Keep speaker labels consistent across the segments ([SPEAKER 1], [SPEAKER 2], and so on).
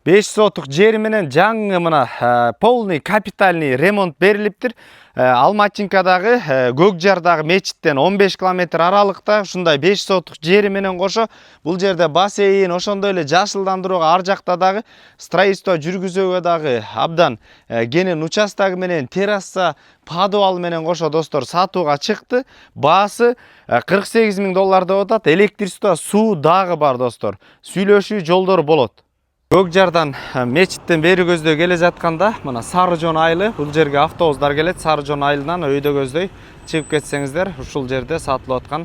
[SPEAKER 1] 5 сотық жери менен жаңы мына полный капитальный ремонт берилиптир. Алмачинкадагы Көкжардагы мечиттен 15 километр аралыкта ушундай 5 сотық жери менен кошо бул жерде бассейн, ошондой эле жашылдандырууга ар жакта дагы строительство жүргүзүүгө дагы абдан кенен участогу менен терраса, подвал менен кошо достор сатууга чыкты. Баасы $48.000 деп атат. Электричество, суу дагы бар достор. Сүйлөшүү жолдору болот. Көкжардан мечиттен бери көздөй келе жатканда мына Сарыжон айылы, бул жерге автобустар келет. Сарыжон айылынан өйдө көздөй чыгып кетсеңиздер, ушул жерде сатылып аткан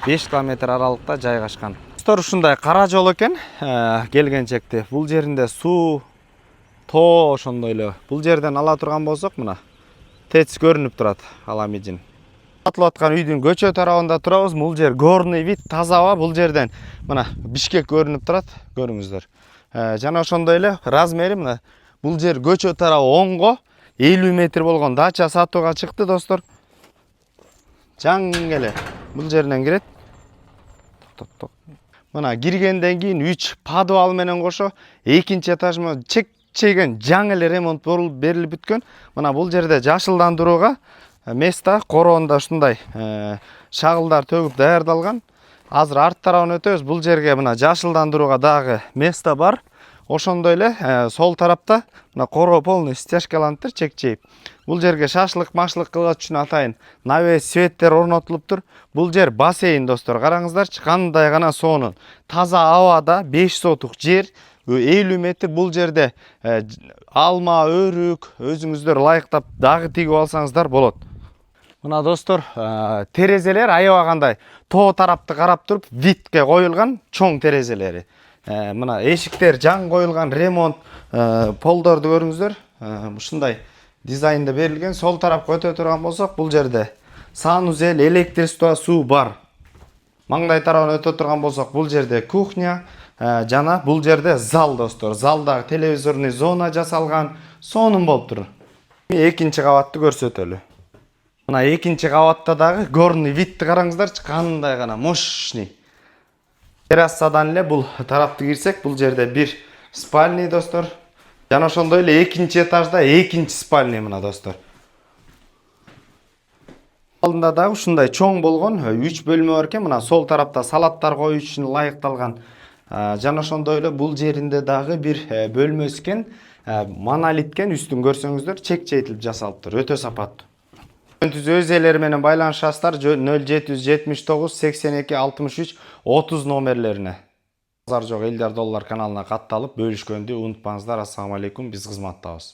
[SPEAKER 1] 5 километр аралыкта жайгашкан. Достор, ушундай кара жол экен. Келгенчекти бул жеринде суу, тоо ошондой эле. Бул жерден ала турган болсок, мына ТЭЦ көрүнүп турат, Аламижин. Сатылып аткан үйдүн көчө тарабында турабыз. Бул жер горный вид, таза аба. Бул жерден мына Бишкек көрүнүп турат, көрүңүздөр. Жана ошондой эле размери мына бул жер көчө тарабы оңго 50 метр болгон дача сатууга чыкты достор. Жаңы эле бул жеринен кирет. Мына киргенден кийин 3 подвал менен кошо экинчи этажыма чекчеген жаңы эле ремонт берилип бүткөн. Мына бул жерде жашылдандырууга место короонда ушундай шагылдар төгүп даярдалган. Азыр арт тарабын өтөбүз. Бул жерге мына жашылдандырууга дагы место бар. Ошондой эле сол тарапта мына короо полный стяжкаланыптыр, чекчейип. Бул жерге шашлык кылган үчүн атайын навес светтер орнотулуптур. Бул жер бассейн достор. Караңыздарчы, кандай гана сонун. Таза абада 5 сотук жер, 50 метр. Бул жерде алма, өрүк өзүңүздөр ылайыктап дагы тигип алсаңыздар болот. Мына достор, терезелер аябагандай тоо тарапты карап туруп видке коюлган чоң терезелери. Мына эшиктер жаңы коюлган, ремонт полдорду көрүңүздөр. Ушундай дизайнда берилген. Сол тарапка өтө турган болсок, бул жерде санузел, электричество, суу бар. Маңдай тарабына өтө турган болсок, бул жерде кухня, жана бул жерде зал достор. Залдагы телевизорный зона жасалган, сонун болуптур. Экинчи кабатты көрсөтөлү. Мына экинчи кабатта дагы горный видти караңыздарчы, кандай гана мощный. Террасадан эле бул тарапты кирсек, бул жерде бир спальный достор. Жана ошондой эле экинчи этажда экинчи спальный мына достор. Алдында дагы ушундай чоң болгон 3 бөлмө бар экен. Мына сол тарапта салаттар коюу үчүн ылайыкталган. Жана ошондой эле бул жеринде дагы бир бөлмөсү экен. Монолиткен үстүн көрсөңүздөр чекчейтилип жасалыптыр. Өтө сапаттуу. Өз ээлери менен байланышасыздар 0779 82 63 30 номерлерине. Базар жок $50 каналына катталып бөлүшкөндү унутпаңыздар. Ассаламу алейкум, биз кызматтабыз.